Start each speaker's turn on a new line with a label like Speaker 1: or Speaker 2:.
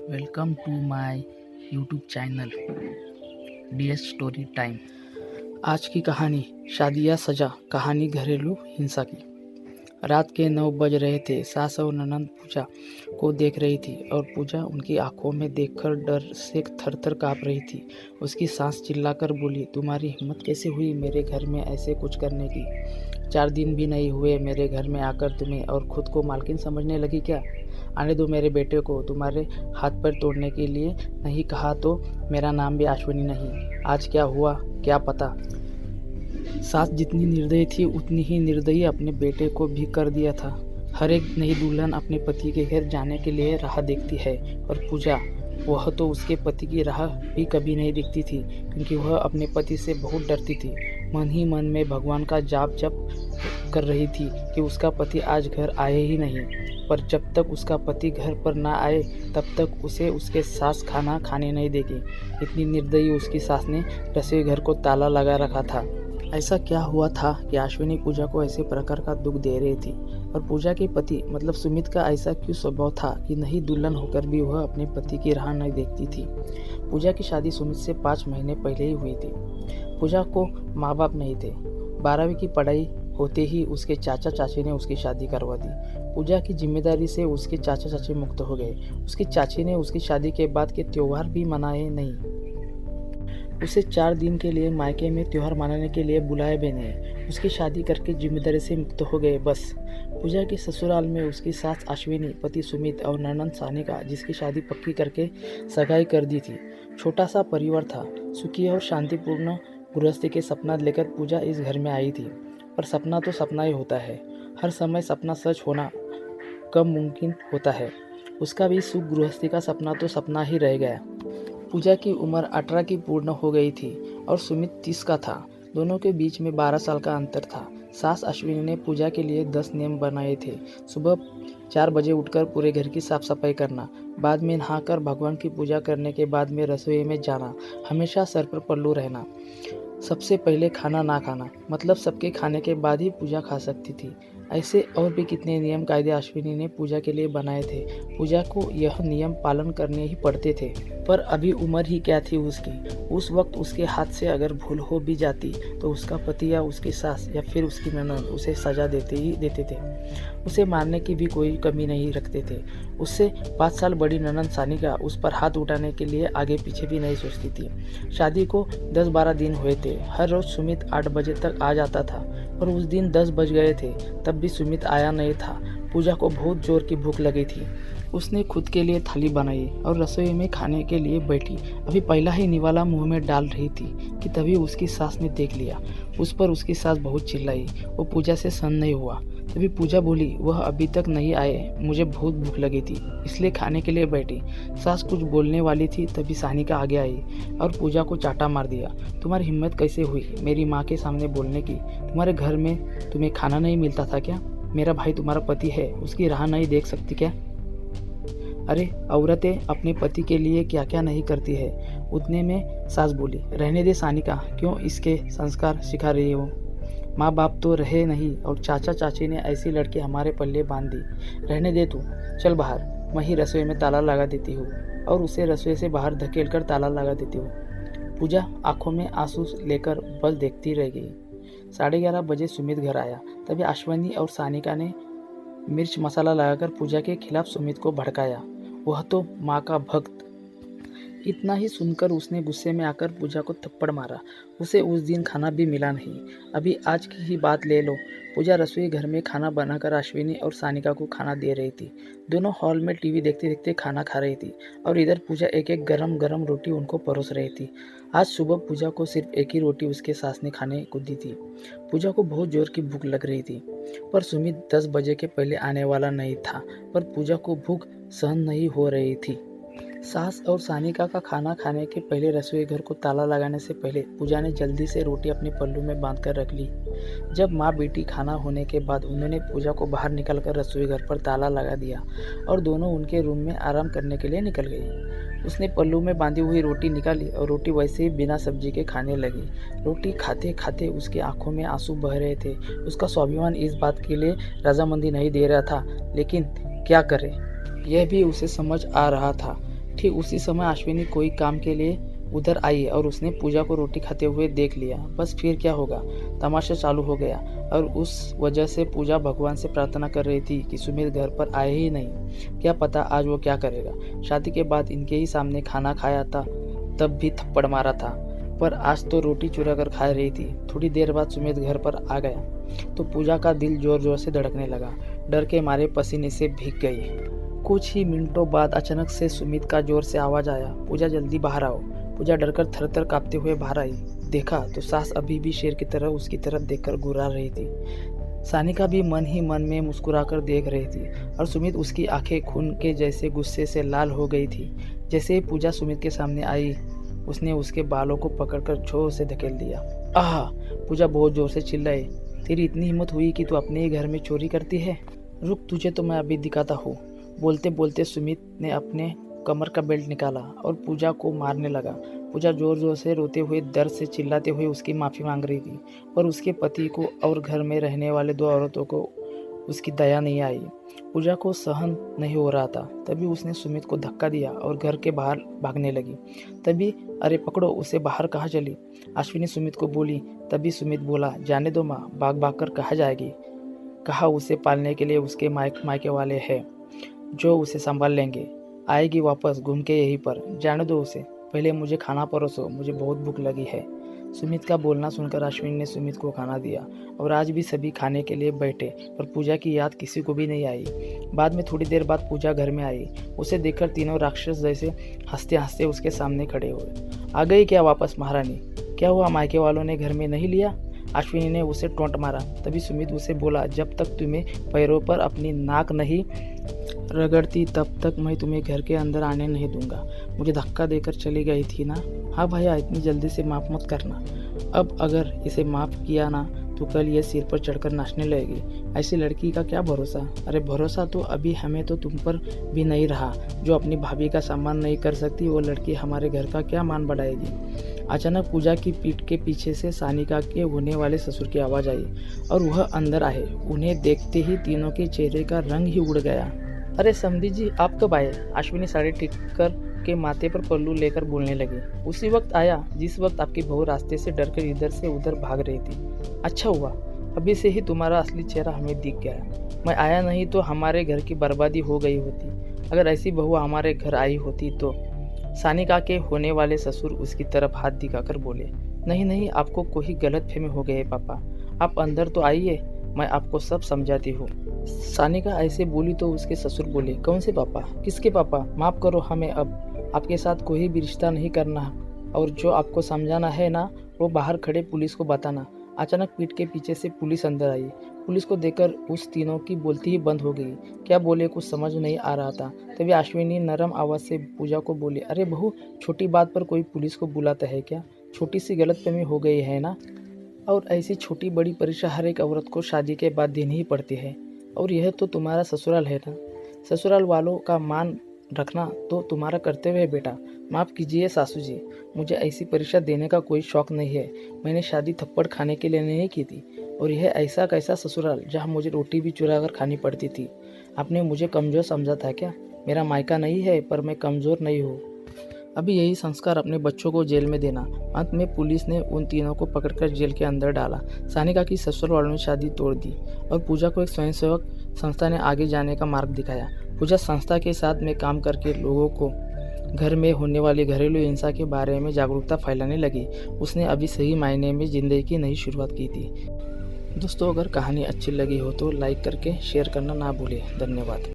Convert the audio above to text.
Speaker 1: Welcome to my YouTube channel DS story time. आज की कहानी शादी या सजा, कहानी घरेलू हिंसा की। रात के 9 बज रहे थे। सास और ननंद पूजा को देख रही थी और पूजा उनकी आंखों में देखकर डर से थर-थर काँप रही थी। उसकी सास चिल्लाकर बोली, तुम्हारी हिम्मत कैसे हुई मेरे घर में ऐसे कुछ करने की? 4 दिन भी नहीं हुए मेरे घर में आकर तुम्हें और खुद को मालकिन समझने लगी क्या? आने दो मेरे बेटे को, तुम्हारे हाथ पैर तोड़ने के लिए नहीं कहा तो मेरा नाम भी अश्विनी नहीं। आज क्या हुआ क्या पता। सास जितनी निर्दयी थी उतनी ही निर्दयी अपने बेटे को भी कर दिया था। हर एक नई दुल्हन अपने पति के घर जाने के लिए राह देखती है और पूजा, वह तो उसके पति की राह भी कभी नहीं दिखती थी, क्योंकि वह अपने पति से बहुत डरती थी। मन ही मन में भगवान का जाप जप कर रही थी कि उसका पति आज घर आए ही नहीं। पर जब तक उसका पति घर पर ना आए तब तक उसे उसके सास खाना खाने नहीं देगी। इतनी निर्दयी उसकी सास ने रसोई घर को ताला लगा रखा था। ऐसा क्या हुआ था कि अश्विनी पूजा को ऐसे प्रकार का दुख दे रही थी? और पूजा के पति मतलब सुमित का ऐसा क्यों स्वभाव था कि नई दुल्हन होकर भी वह अपने पति की राह नहीं देखती थी? पूजा की शादी सुमित से 5 महीने पहले ही हुई थी। पूजा को माँ बाप नहीं थे। 12वीं की पढ़ाई होते ही उसके चाचा चाची ने उसकी शादी करवा दी। पूजा की जिम्मेदारी से उसके चाचा चाची मुक्त हो गए। उसकी चाची ने उसकी शादी के बाद के त्योहार भी मनाए नहीं। उसे 4 दिन के लिए मायके में त्योहार मनाने के लिए बुलाए भी नहीं। उसकी शादी करके जिम्मेदारी से मुक्त हो गए बस। पूजा के ससुराल में उसकी सास अश्विनी, पति सुमित और ननंद सानिका, जिसकी शादी पक्की करके सगाई कर दी थी। छोटा सा परिवार था। सुखी और शांतिपूर्ण गृहस्थी के सपना लेकर पूजा इस घर में आई थी। पर सपना तो सपना ही होता है। हर समय सपना सच होना कम मुमकिन होता है। उसका भी सुख गृहस्थी का सपना तो सपना ही रह गया। पूजा की उम्र 18 की पूर्ण हो गई थी और सुमित 30 का था। दोनों के बीच में 12 साल का अंतर था। सास अश्विनी ने पूजा के लिए 10 नियम बनाए थे। सुबह 4 बजे उठकर पूरे घर की साफ सफाई करना, बाद में नहाकर भगवान की पूजा करने के बाद में रसोई में जाना, हमेशा सर पर पल्लू रहना, सबसे पहले खाना ना खाना, मतलब सबके खाने के बाद ही पूजा खा सकती थी। ऐसे और भी कितने नियम कायदे अश्विनी ने पूजा के लिए बनाए थे। पूजा को यह नियम पालन करने ही पड़ते थे। पर अभी उम्र ही क्या थी उसकी। उस वक्त उसके हाथ से अगर भूल हो भी जाती तो उसका पति या उसकी सास या फिर उसकी ननद उसे सजा देते थे। उसे मारने की भी कोई कमी नहीं रखते थे। उससे 5 साल बड़ी ननद सानिका उस पर हाथ उठाने के लिए आगे पीछे भी नहीं सोचती थी। शादी को 10-12 दिन हुए थे। हर रोज सुमित 8 बजे तक आ जाता था, पर उस दिन 10 बज गए थे तब भी सुमित आया नहीं था। पूजा को बहुत जोर की भूख लगी थी। उसने खुद के लिए थाली बनाई और रसोई में खाने के लिए बैठी। अभी पहला ही निवाला मुंह में डाल रही थी कि तभी उसकी सास ने देख लिया। उस पर उसकी सास बहुत चिल्लाई। वो पूजा से सहन नहीं हुआ। तभी पूजा बोली, वह अभी तक नहीं आए, मुझे बहुत भूख लगी थी इसलिए खाने के लिए बैठी। सास कुछ बोलने वाली थी तभी सानिका आगे आई और पूजा को चाटा मार दिया। तुम्हारी हिम्मत कैसे हुई मेरी माँ के सामने बोलने की? तुम्हारे घर में तुम्हें खाना नहीं मिलता था क्या? मेरा भाई तुम्हारा पति है, उसकी राह नहीं देख सकती क्या? अरे औरतें अपने पति के लिए क्या क्या नहीं करती है। उतने में सास बोली, रहने दे सानिका, क्यों इसके संस्कार सिखा रही हो? माँ बाप तो रहे नहीं और चाचा चाची ने ऐसी लड़की हमारे पल्ले बांध दी। रहने दे तू, चल बाहर, मैं ही रसोई में ताला लगा देती हूँ। और उसे रसोई से बाहर धकेलकर ताला लगा देती हूँ। पूजा आंखों में आंसू लेकर बस देखती रह गई। 11:30 बजे सुमित घर आया। तभी अश्विनी और सानिका ने मिर्च मसाला लगाकर पूजा के खिलाफ सुमित को भड़काया। वह तो माँ का भक्त। इतना ही सुनकर उसने गुस्से में आकर पूजा को थप्पड़ मारा। उसे उस दिन खाना भी मिला नहीं। अभी आज की ही बात ले लो। पूजा रसोई घर में खाना बनाकर अश्विनी और सानिका को खाना दे रही थी। दोनों हॉल में टीवी देखते देखते खाना खा रही थी और इधर पूजा एक एक गरम गरम रोटी उनको परोस रही थी। आज सुबह पूजा को सिर्फ एक ही रोटी उसके सास ने खाने को दी थी। पूजा को बहुत जोर की भूख लग रही थी, पर सुमित 10 बजे के पहले आने वाला नहीं था। पर पूजा को भूख सहन नहीं हो रही थी। सास और सानिका का खाना खाने के पहले रसोई घर को ताला लगाने से पहले पूजा ने जल्दी से रोटी अपने पल्लू में बांधकर रख ली। जब माँ बेटी खाना होने के बाद उन्होंने पूजा को बाहर निकलकर रसोई घर पर ताला लगा दिया और दोनों उनके रूम में आराम करने के लिए निकल गई। उसने पल्लू में बांधी हुई रोटी निकाली और रोटी वैसे ही बिना सब्जी के खाने लगी। रोटी खाते खाते उसकी आंखों में आंसू बह रहे थे। उसका स्वाभिमान इस बात के लिए रजामंदी नहीं दे रहा था, लेकिन क्या करे, यह भी उसे समझ आ रहा था। ठीक उसी समय अश्विनी कोई काम के लिए उधर आई और उसने पूजा को रोटी खाते हुए देख लिया। बस फिर क्या होगा, तमाशा चालू हो गया और उस वजह से पूजा भगवान से प्रार्थना कर रही थी कि सुमित घर पर आए ही नहीं। क्या पता आज वो क्या करेगा। शादी के बाद इनके ही सामने खाना खाया था, तब भी थप्पड़ मारा था, पर आज तो रोटी चुरा कर खा रही थी। थोड़ी देर बाद सुमित घर पर आ गया तो पूजा का दिल जोर जोर से धड़कने लगा। डर के मारे पसीने से भीग गई। कुछ ही मिनटों बाद अचानक से सुमित का जोर से आवाज आया, पूजा जल्दी बाहर आओ। पूजा डरकर थर-थर कांपते हुए बाहर आई। देखा तो सास अभी भी शेर की तरह उसकी तरफ देखकर गुर्रा रही थी। सानिका भी मन ही मन में मुस्कुराकर देख रही थी और सुमित उसकी आंखें खून के जैसे गुस्से से लाल हो गई थी। जैसे ही पूजा सुमित के सामने आई, उसने उसके बालों को पकड़कर जोर से धकेल दिया। आह! पूजा बहुत जोर से चिल्लाई, तेरी इतनी हिम्मत हुई कि तू अपने ही घर में चोरी करती है? रुक, तुझे तो मैं अभी दिखाता हूँ। बोलते बोलते सुमित ने अपने कमर का बेल्ट निकाला और पूजा को मारने लगा। पूजा जोर जोर से रोते हुए, दर्द से चिल्लाते हुए उसकी माफ़ी मांग रही थी, पर उसके पति को और घर में रहने वाले 2 औरतों को उसकी दया नहीं आई। पूजा को सहन नहीं हो रहा था। तभी उसने सुमित को धक्का दिया और घर के बाहर भागने लगी। तभी अरे पकड़ो उसे, बाहर कहाँ चली? अश्विनी सुमित को बोली। तभी सुमित बोला, जाने दो माँ, भाग भाग कर कहाँ जाएगी? कहा उसे पालने के लिए उसके मायके वाले हैं जो उसे संभाल लेंगे। आएगी वापस घूम के यहीं पर, जाने दो उसे। पहले मुझे खाना परोसो, मुझे बहुत भूख लगी है। सुमित का बोलना सुनकर अश्विनी ने सुमित को खाना दिया और आज भी सभी खाने के लिए बैठे, पर पूजा की याद किसी को भी नहीं आई। बाद में थोड़ी देर बाद पूजा घर में आई। उसे देखकर तीनों राक्षस जैसे हंसते हंसते उसके सामने खड़े हुए। आ गई क्या वापस महारानी? क्या हुआ, मायके वालों ने घर में नहीं लिया? अश्विनी ने उसे टोंट मारा। तभी सुमित उसे बोला, जब तक तुम्हें पैरों पर अपनी नाक नहीं रगड़ती तब तक मैं तुम्हें घर के अंदर आने नहीं दूंगा। मुझे धक्का देकर चली गई थी ना? हाँ भैया, इतनी जल्दी से माफ़ मत करना। अब अगर इसे माफ़ किया ना तो कल ये सिर पर चढ़कर नाचने लगेगी। ऐसी लड़की का क्या भरोसा? अरे भरोसा तो अभी हमें तो तुम पर भी नहीं रहा। जो अपनी भाभी का सम्मान नहीं कर सकती, वो लड़की हमारे घर का क्या मान बढ़ाएगी? अचानक पूजा की पीठ के पीछे से सानिका के होने वाले ससुर की आवाज़ आई और वह अंदर आए। उन्हें देखते ही तीनों के चेहरे का रंग ही उड़ गया। अरे समधी जी, आप कब आए? अश्विनी साड़ी ठीक कर के माथे पर पल्लू लेकर बोलने लगी। उसी वक्त आया जिस वक्त आपकी बहू रास्ते से डरकर इधर से उधर भाग रही थी। अच्छा हुआ, अभी से ही तुम्हारा असली चेहरा हमें दिख गया। मैं आया नहीं तो हमारे घर की बर्बादी हो गई होती। अगर ऐसी बहू हमारे घर आई होती तो। सानिका के होने वाले ससुर उसकी तरफ हाथ दिखाकर बोले, नहीं नहीं, आपको कोई गलतफहमी हो गई है पापा। आप अंदर तो आइए, मैं आपको सब समझाती हूँ। सानिका ऐसे बोली तो उसके ससुर बोले, कौन से पापा? किसके पापा? माफ़ करो हमें, अब आपके साथ कोई भी रिश्ता नहीं करना और जो आपको समझाना है ना, वो बाहर खड़े पुलिस को बताना। अचानक पीठ के पीछे से पुलिस अंदर आई। पुलिस को देखकर उस तीनों की बोलती ही बंद हो गई। क्या बोले कुछ समझ नहीं आ रहा था। तभी अश्विनी नरम आवाज़ से पूजा को बोली, अरे बहू, छोटी बात पर कोई पुलिस को बुलाता है क्या? छोटी सी गलतफहमी हो गई है ना? और ऐसी छोटी बड़ी परीक्षा हर एक औरत को शादी के बाद देनी ही पड़ती है। और यह तो तुम्हारा ससुराल है ना? ससुराल वालों का मान रखना तो तुम्हारा कर्तव्य है बेटा। माफ़ कीजिए सासू जी, मुझे ऐसी परीक्षा देने का कोई शौक़ नहीं है। मैंने शादी थप्पड़ खाने के लिए नहीं की थी। और यह ऐसा कैसा ससुराल जहाँ मुझे रोटी भी चुरा कर खानी पड़ती थी। आपने मुझे कमज़ोर समझा था क्या? मेरा मायका नहीं है पर मैं कमज़ोर नहीं हूँ। अभी यही संस्कार अपने बच्चों को जेल में देना। अंत में पुलिस ने उन तीनों को पकड़कर जेल के अंदर डाला। सानिका की ससुराल वालों ने शादी तोड़ दी और पूजा को एक स्वयंसेवक संस्था ने आगे जाने का मार्ग दिखाया। पूजा संस्था के साथ में काम करके लोगों को घर में होने वाली घरेलू हिंसा के बारे में जागरूकता फैलाने लगी। उसने अभी सही मायने में ज़िंदगी की नई शुरुआत की थी। दोस्तों, अगर कहानी अच्छी लगी हो तो लाइक करके शेयर करना ना भूलें। धन्यवाद।